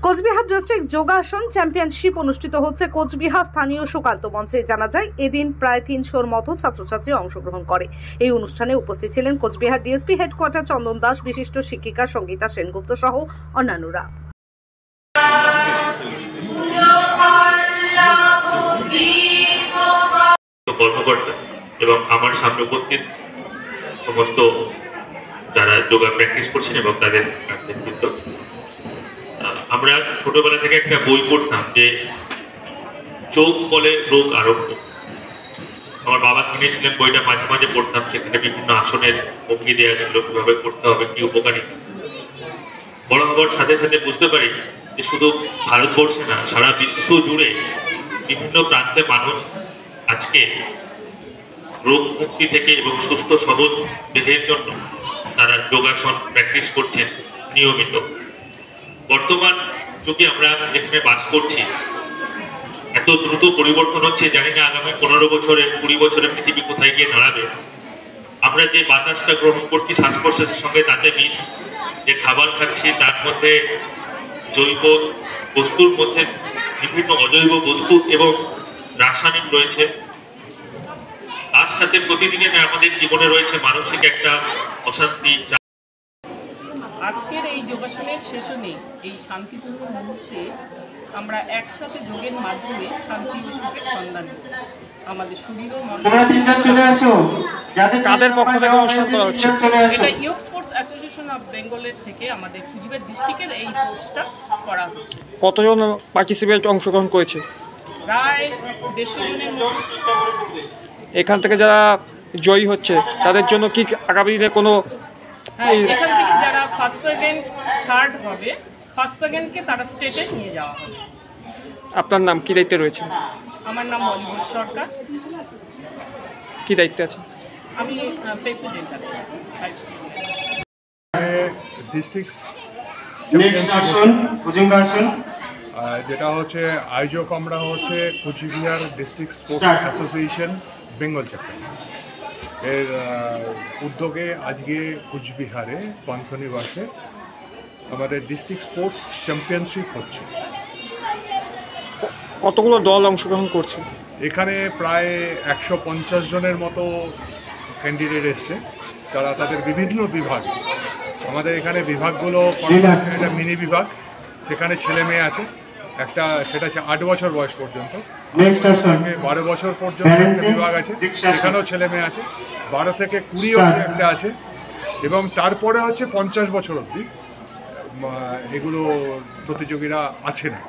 Cooch Behar district যোগাসন championship অনুষ্ঠিত হচ্ছে কোচবিহার স্থানীয় সুকান্ত মঞ্চে। জানা যায় এদিন প্রায় ৩০০-র মতো ছাত্রছাত্রী অংশগ্রহণ করে। এই অনুষ্ঠানে উপস্থিত ছিলেন কোচবিহার ডিএসপি হেডকোয়ার্টার চন্দন দাস, বিশিষ্ট শিক্ষিকা সঙ্গীতা সেনগুপ্ত সহ অন্যান্যরা। কর্মকর্তা এবং আমার সামনে উপস্থিত সমস্ত যারা যোগা প্র্যাকটিস করছেন এবং তাদের গার্জেনবৃন্দ, আমরা ছোটবেলা থেকে একটা বই পড়তাম যে যোগ বলে রোগ আরোগ্য। আমার বাবা কিনেছিলেন বইটা, মাঝে মাঝে পড়তাম। সেখানে বিভিন্ন আসনের ভঙ্গি দেওয়া ছিল, কিভাবে করতে হবে, কি উপকারী। বড় হবার সাথে সাথে বুঝতে পারি যে শুধু ভারতবর্ষে না, সারা বিশ্ব জুড়ে বিভিন্ন প্রান্তে মানুষ আজকে রোগ মুক্তি থেকে এবং সুস্থ সবল দেহের জন্য তারা যোগাসন প্র্যাকটিস করছেন নিয়মিত। বর্তমান যুগে আমরা যেখানে বাস করছি, এত দ্রুত পরিবর্তন হচ্ছে, জানি না আগামী 15 বছরে 20 বছরে পৃথিবী কোথায় গিয়ে দাঁড়াবে। আমরা যে বাতাসটা গ্রহণ করছি শ্বাস প্রশ্বাসের সঙ্গে, তাতে মিশ যে খাবার খাচ্ছি তার মধ্যে জৈব বস্তুর মধ্যে বিভিন্ন অজৈব বস্তু এবং রাসায়নিক রয়েছে। তার সাথে প্রতিদিনের আমাদের জীবনে রয়েছে মানসিক একটা অশান্তি। আজকের এই যোগাসনের সেশনে, এই শান্তিপূর্ণ মুহূর্তে আমরা একসাথে যোগের মাধ্যমে শান্তি ও সুখের সন্ধান করি। আমাদের শরীর ও মন কাদের পক্ষ থেকে অনুষ্ঠান করা হচ্ছে? এটা ইয়গ স্পোর্টস অ্যাসোসিয়েশন অফ বেঙ্গলের থেকে আমাদের কুচবিহার ডিস্ট্রিক্টের এই কোর্সটা করা হচ্ছে। কতজন পার্টিসিপেন্ট অংশগ্রহণ করেছে? প্রায় 150 জনের মতো। এখান থেকে যারা জয়ী হচ্ছে তাদের জন্য কি আগামী দিনে কোনো? হ্যাঁ, এখান থেকে যারা ফার্স্ট সেকেন্ড থার্ড হবে, ফার্স্ট সেকেন্ডকে তারা স্টেটে নিয়ে যাওয়া হবে। আপনার নাম কি দায়িত্বে রয়েছে? আমার নাম অলিভ সরকার। কি দায়িত্বে আছে? আমি প্রেসিডেন্ট আছি। ডিস্ট্রিক্ট যেটা হচ্ছে আয়োজক আমরা হচ্ছে Cooch Behar district sports association Bengal chapter. এর উদ্যোগে আজকে কোচবিহারে পান্থনিবাসে আমাদের ডিস্ট্রিক্ট স্পোর্টস চ্যাম্পিয়নশিপ হচ্ছে। কতগুলো দল অংশগ্রহণ করছে? এখানে প্রায় 150 জনের মতো ক্যান্ডিডেট এসছে, তারা তাদের বিভিন্ন বিভাগে। আমাদের এখানে বিভাগগুলো একটা মিনি বিভাগ, সেখানে ছেলে মেয়ে আছে। একটা সেটা হচ্ছে 8 বছর বয়স পর্যন্ত, 12 বছর পর্যন্ত একটা বিভাগ আছে, সেখানেও ছেলে মেয়ে আছে। 12 থেকে 20 অবধি একটা আছে, এবং তারপরে হচ্ছে 50 বছর অবধি এগুলো প্রতিযোগীরা আছে না।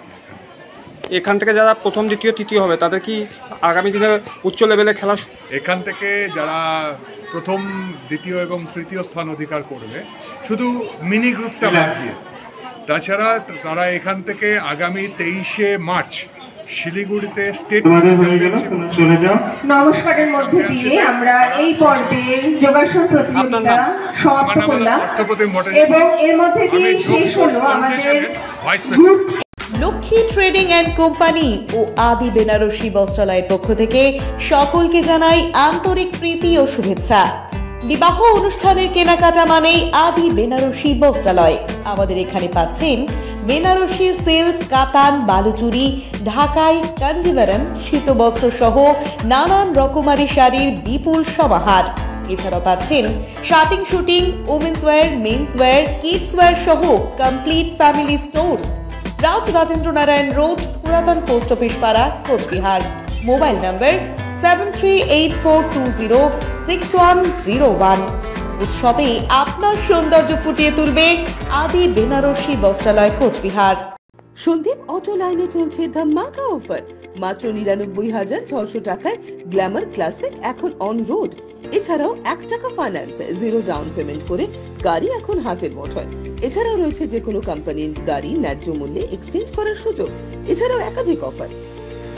এখান থেকে যারা প্রথম, দ্বিতীয়, তৃতীয় হবে তাদের কি আগামী দিনে উচ্চ লেভেলে খেলা? এখান থেকে যারা প্রথম, দ্বিতীয় এবং তৃতীয় স্থান অধিকার করবে, শুধু মিনি গ্রুপটা বাদ দিয়ে, তাছাড়া তারা এখান থেকে আগামী 23শে মার্চ শিলিগুড়িতে স্টেট নমস্কারের মধ্যে দিয়ে আমরা এই পর্বের যোগাসন প্রতিযোগিতা সমাপ্ত করলাম এবং এর মধ্যে দিয়ে শেষ হলো আমাদের group. Lakshmi trading and company ও আদি বেনারসি বস্ত্রালয়ের পক্ষ থেকে সকলকে জানাই আন্তরিক প্রীতি ও শুভেচ্ছা। বিবাহ অনুষ্ঠানের কেনাকাটা মানেই আদি বেনারসি বস্ত্রালয়। আমাদের এখানে পাচ্ছেন বেনারসি সিল্ক, কাতান, বালুচুরি, ঢাকাই, কাঞ্জিভারম, শীতবস্ত্র সহ নানান রকমারি শাড়ির বিপুল সমাহার। এছাড়াও পাচ্ছেন shirting, suiting, women's wear, men's wear, kids wear সহ complete family stores. Raj Rajendra Narayan road, পুরাতন পোস্ট অফিস পাড়া, কোচবিহার। মোবাইল নম্বর 7384206101। উৎসবে আপনার সৌন্দর্য ফুটিয়ে তুলবে আদি বেনারসি বস্ত্রালয়, কোচবিহার। সন্দীপ অটো লাইনে চলছে ধামাকা অফার। মাত্র 99,600 টাকায় গ্ল্যামার ক্লাসিক এখন অন রোড। এছাড়াও 1 টাকা ফাইন্যান্সে 0 ডাউন পেমেন্ট করে গাড়ি এখন হাতের মুঠোয়। এছাড়াও রয়েছে যে কোনো কোম্পানির গাড়ি ন্যায্য মূল্যে এক্সচেঞ্জ করার সুযোগ। এছাড়াও একাধিক অফার।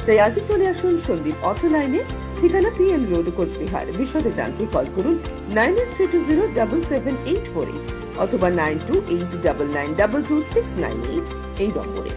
তাই আজই চলে আসুন সন্দীপ অটো লাইনে, ঠিকানা পিএম রোড, কোচবিহার। বিশদে জানতে কল করুন 9832077848 অথবা 9289922698 এই নম্বরে।